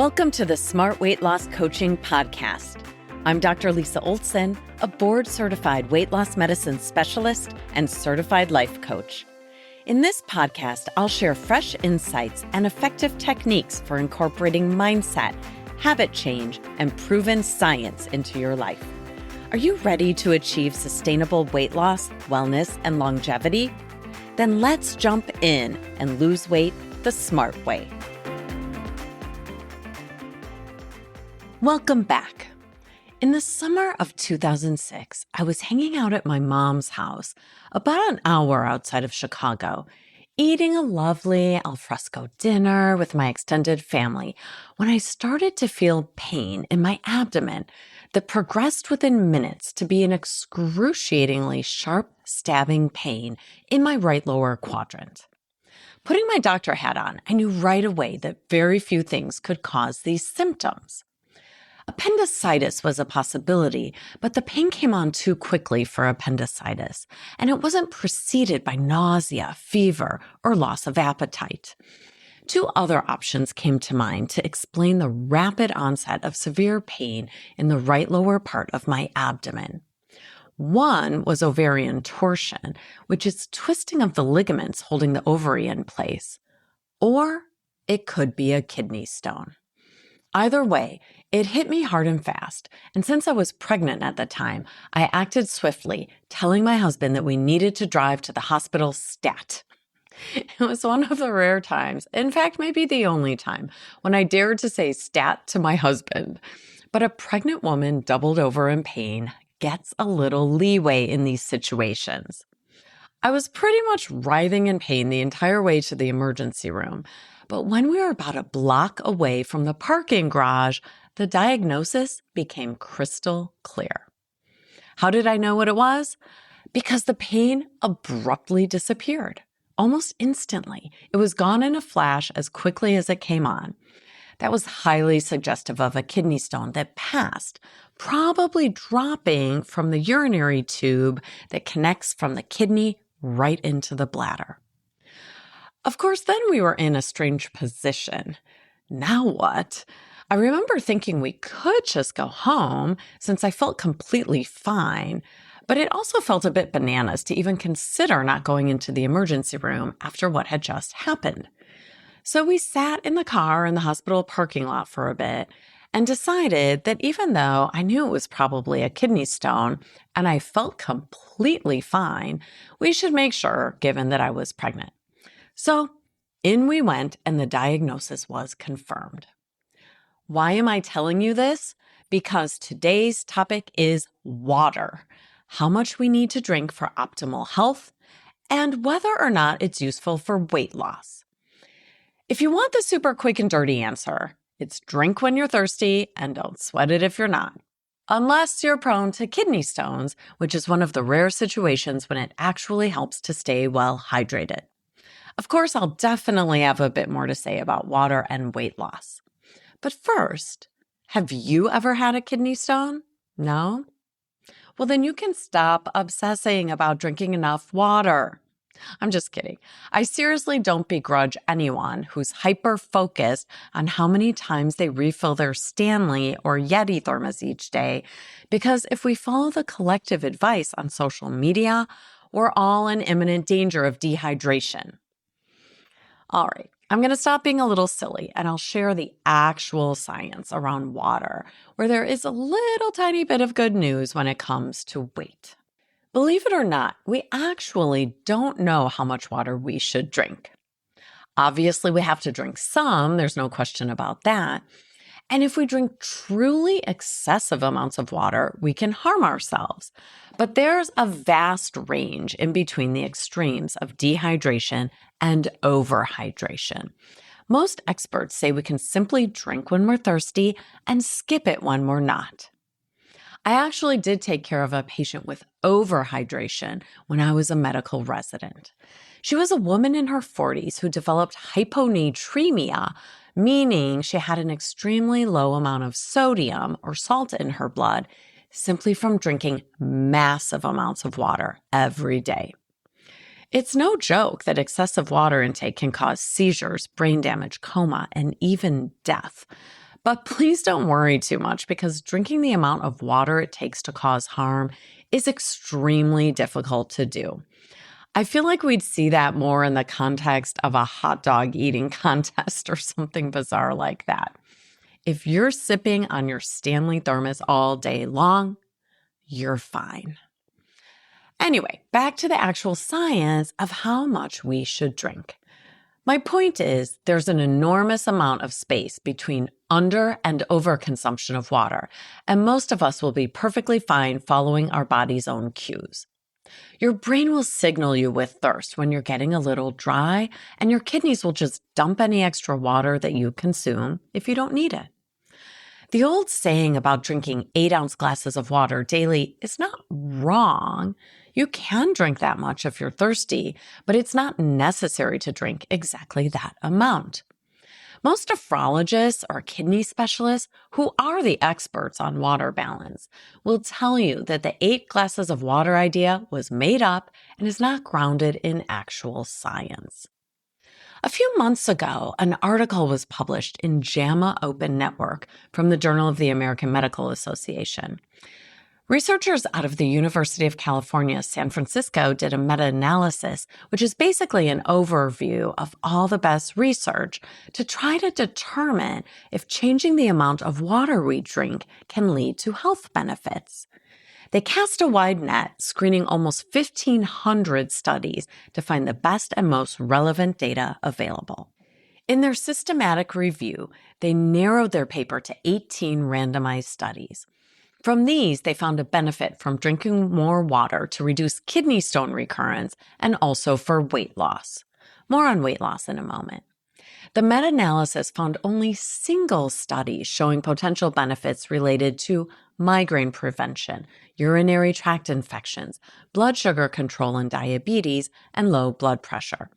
Welcome to the Smart Weight Loss Coaching Podcast. I'm Dr. Lisa Olson, a board-certified weight loss medicine specialist and certified life coach. In this podcast, I'll share fresh insights and effective techniques for incorporating mindset, habit change, and proven science into your life. Are you ready to achieve sustainable weight loss, wellness, and longevity? Then let's jump in and lose weight the smart way. Welcome back. In the summer of 2006, I was hanging out at my mom's house about an hour outside of Chicago, eating a lovely alfresco dinner with my extended family when I started to feel pain in my abdomen that progressed within minutes to be an excruciatingly sharp stabbing pain in my right lower quadrant. Putting my doctor hat on, I knew right away that very few things could cause these symptoms. Appendicitis was a possibility, but the pain came on too quickly for appendicitis, and it wasn't preceded by nausea, fever, or loss of appetite. Two other options came to mind to explain the rapid onset of severe pain in the right lower part of my abdomen. One was ovarian torsion, which is twisting of the ligaments holding the ovary in place, or it could be a kidney stone. Either way, it hit me hard and fast, and since I was pregnant at the time, I acted swiftly, telling my husband that we needed to drive to the hospital stat. It was one of the rare times, in fact, maybe the only time, when I dared to say stat to my husband. But a pregnant woman doubled over in pain gets a little leeway in these situations. I was pretty much writhing in pain the entire way to the emergency room. But when we were about a block away from the parking garage, the diagnosis became crystal clear. How did I know what it was? Because the pain abruptly disappeared, almost instantly. It was gone in a flash as quickly as it came on. That was highly suggestive of a kidney stone that passed, probably dropping from the urinary tube that connects from the kidney right into the bladder. Of course, then we were in a strange position. Now what? I remember thinking we could just go home since I felt completely fine, but it also felt a bit bananas to even consider not going into the emergency room after what had just happened. So we sat in the car in the hospital parking lot for a bit and decided that even though I knew it was probably a kidney stone and I felt completely fine, we should make sure, given that I was pregnant. So in we went, and the diagnosis was confirmed. Why am I telling you this? Because today's topic is water, how much we need to drink for optimal health, and whether or not it's useful for weight loss. If you want the super quick and dirty answer, it's drink when you're thirsty and don't sweat it if you're not. Unless you're prone to kidney stones, which is one of the rare situations when it actually helps to stay well hydrated. Of course, I'll definitely have a bit more to say about water and weight loss. But first, have you ever had a kidney stone? No? Well, then you can stop obsessing about drinking enough water. I'm just kidding. I seriously don't begrudge anyone who's hyper-focused on how many times they refill their Stanley or Yeti thermos each day, because if we follow the collective advice on social media, we're all in imminent danger of dehydration. All right, I'm going to stop being a little silly and I'll share the actual science around water, where there is a little tiny bit of good news when it comes to weight. Believe it or not, we actually don't know how much water we should drink. Obviously, we have to drink some, there's no question about that. And if we drink truly excessive amounts of water, we can harm ourselves. But there's a vast range in between the extremes of dehydration and overhydration. Most experts say we can simply drink when we're thirsty and skip it when we're not. I actually did take care of a patient with overhydration when I was a medical resident. She was a woman in her 40s who developed hyponatremia, meaning she had an extremely low amount of sodium or salt in her blood simply from drinking massive amounts of water every day. It's no joke that excessive water intake can cause seizures, brain damage, coma, and even death. But please don't worry too much because drinking the amount of water it takes to cause harm is extremely difficult to do. I feel like we'd see that more in the context of a hot dog eating contest or something bizarre like that. If you're sipping on your Stanley thermos all day long, you're fine. Anyway, back to the actual science of how much we should drink. My point is, there's an enormous amount of space between under and overconsumption of water, and most of us will be perfectly fine following our body's own cues. Your brain will signal you with thirst when you're getting a little dry, and your kidneys will just dump any extra water that you consume if you don't need it. The old saying about drinking 8-ounce glasses of water daily is not wrong. You can drink that much if you're thirsty, but it's not necessary to drink exactly that amount. Most nephrologists or kidney specialists, who are the experts on water balance, will tell you that the 8 glasses of water idea was made up and is not grounded in actual science. A few months ago, an article was published in JAMA Open Network from the Journal of the American Medical Association. Researchers out of the University of California, San Francisco did a meta-analysis, which is basically an overview of all the best research to try to determine if changing the amount of water we drink can lead to health benefits. They cast a wide net, screening almost 1,500 studies to find the best and most relevant data available. In their systematic review, they narrowed their paper to 18 randomized studies. From these, they found a benefit from drinking more water to reduce kidney stone recurrence and also for weight loss. More on weight loss in a moment. The meta-analysis found only single studies showing potential benefits related to migraine prevention, urinary tract infections, blood sugar control and diabetes, and low blood pressure.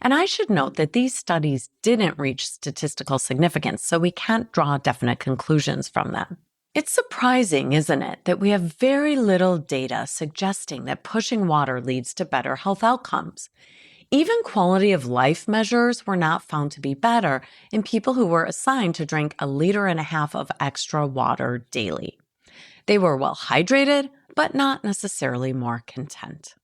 And I should note that these studies didn't reach statistical significance, so we can't draw definite conclusions from them. It's surprising, isn't it, that we have very little data suggesting that pushing water leads to better health outcomes. Even quality of life measures were not found to be better in people who were assigned to drink 1.5 liters of extra water daily. They were well hydrated, but not necessarily more content.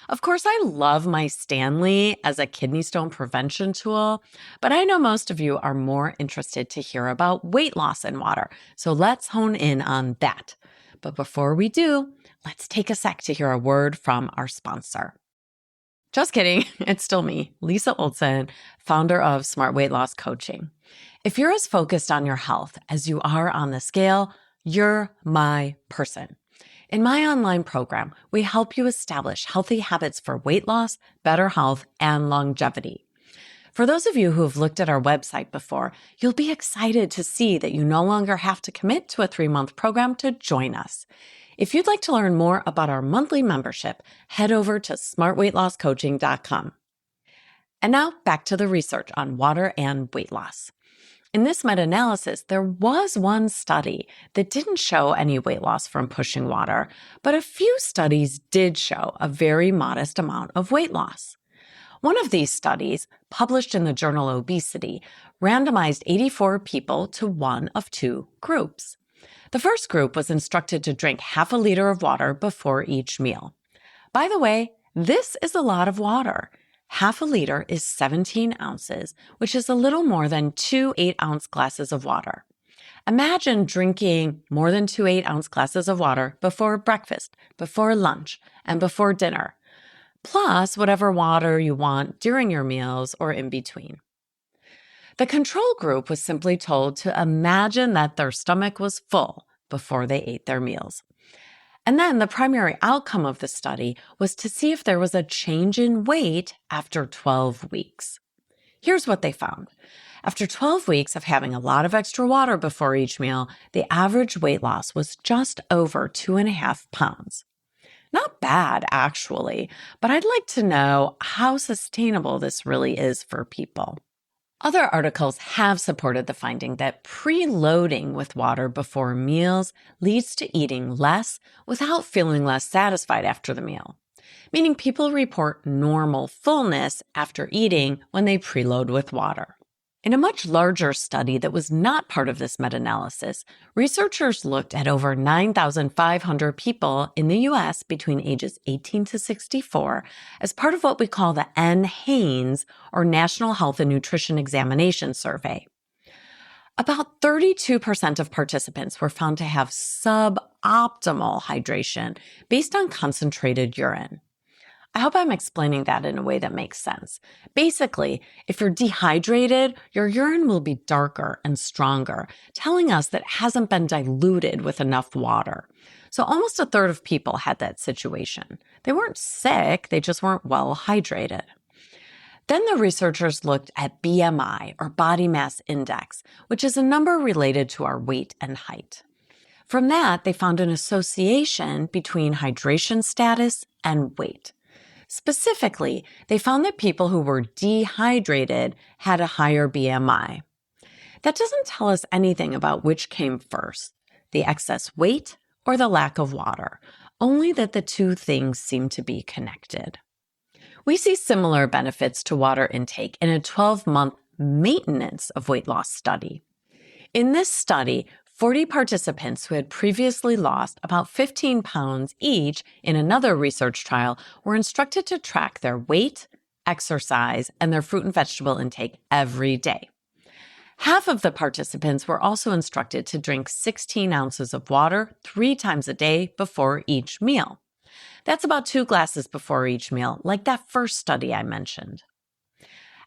Of course, I love my Stanley as a kidney stone prevention tool, but I know most of you are more interested to hear about weight loss and water, so let's hone in on that. But before we do, let's take a sec to hear a word from our sponsor. Just kidding, it's still me, Lisa Olson, founder of Smart Weight Loss Coaching. If you're as focused on your health as you are on the scale, you're my person. In my online program, we help you establish healthy habits for weight loss, better health, and longevity. For those of you who have looked at our website before, you'll be excited to see that you no longer have to commit to a 3-month program to join us. If you'd like to learn more about our monthly membership, head over to smartweightlosscoaching.com. And now back to the research on water and weight loss. In this meta-analysis, there was one study that didn't show any weight loss from pushing water, but a few studies did show a very modest amount of weight loss. One of these studies, published in the journal Obesity, randomized 84 people to one of 2 groups. The first group was instructed to drink 0.5 liter of water before each meal. By the way, this is a lot of water. 0.5 liter is 17 ounces, which is a little more than 2 8-ounce glasses of water. Imagine drinking more than 2 8-ounce glasses of water before breakfast, before lunch, and before dinner, plus whatever water you want during your meals or in between. The control group was simply told to imagine that their stomach was full before they ate their meals. And then the primary outcome of the study was to see if there was a change in weight after 12 weeks. Here's what they found. After 12 weeks of having a lot of extra water before each meal, the average weight loss was just over 2.5 pounds. Not bad, actually, but I'd like to know how sustainable this really is for people. Other articles have supported the finding that preloading with water before meals leads to eating less without feeling less satisfied after the meal, meaning people report normal fullness after eating when they preload with water. In a much larger study that was not part of this meta-analysis, researchers looked at over 9,500 people in the U.S. between ages 18 to 64 as part of what we call the NHANES, or National Health and Nutrition Examination Survey. About 32% of participants were found to have suboptimal hydration based on concentrated urine. I hope I'm explaining that in a way that makes sense. Basically, if you're dehydrated, your urine will be darker and stronger, telling us that it hasn't been diluted with enough water. So almost a third of people had that situation. They weren't sick, they just weren't well hydrated. Then the researchers looked at BMI, or body mass index, which is a number related to our weight and height. From that, they found an association between hydration status and weight. Specifically, they found that people who were dehydrated had a higher BMI. That doesn't tell us anything about which came first, the excess weight or the lack of water, only that the two things seem to be connected. We see similar benefits to water intake in a 12-month maintenance of weight loss study. In this study, 40 participants who had previously lost about 15 pounds each in another research trial were instructed to track their weight, exercise, and their fruit and vegetable intake every day. Half of the participants were also instructed to drink 16 ounces of water 3 times a day before each meal. That's about 2 glasses before each meal, like that first study I mentioned.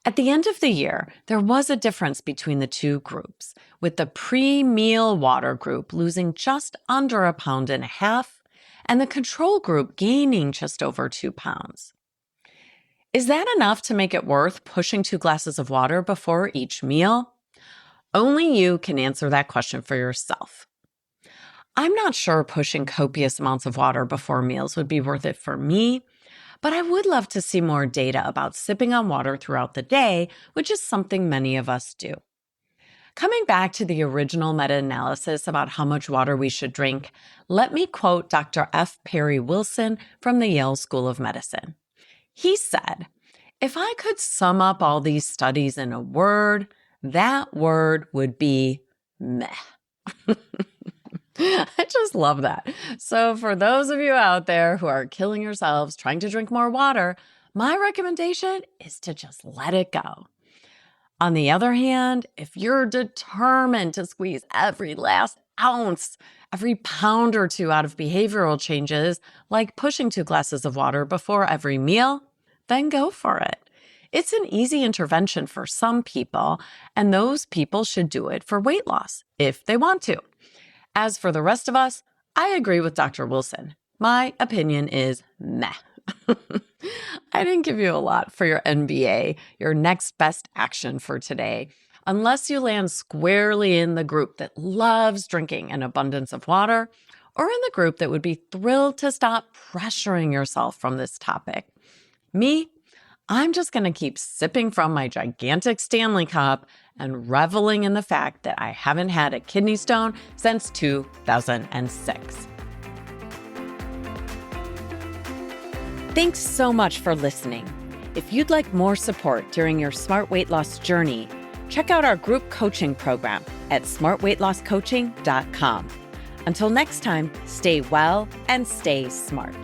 At the end of the year, there was a difference between the two groups, with the pre-meal water group losing just under 1.5 pounds and the control group gaining just over 2 pounds. Is that enough to make it worth pushing 2 glasses of water before each meal? Only you can answer that question for yourself. I'm not sure pushing copious amounts of water before meals would be worth it for me, but I would love to see more data about sipping on water throughout the day, which is something many of us do. Coming back to the original meta-analysis about how much water we should drink, let me quote Dr. F. Perry Wilson from the Yale School of Medicine. He said, "If I could sum up all these studies in a word, that word would be meh." I just love that. So for those of you out there who are killing yourselves trying to drink more water, my recommendation is to just let it go. On the other hand, if you're determined to squeeze every last ounce, every pound or 2 out of behavioral changes, like pushing 2 glasses of water before every meal, then go for it. It's an easy intervention for some people, and those people should do it for weight loss if they want to. As for the rest of us, I agree with Dr. Wilson. My opinion is meh. I didn't give you a lot for your NBA, your next best action for today, unless you land squarely in the group that loves drinking an abundance of water, or in the group that would be thrilled to stop pressuring yourself from this topic. Me, I'm just going to keep sipping from my gigantic Stanley cup and reveling in the fact that I haven't had a kidney stone since 2006. Thanks so much for listening. If you'd like more support during your smart weight loss journey, check out our group coaching program at smartweightlosscoaching.com. Until next time, stay well and stay smart.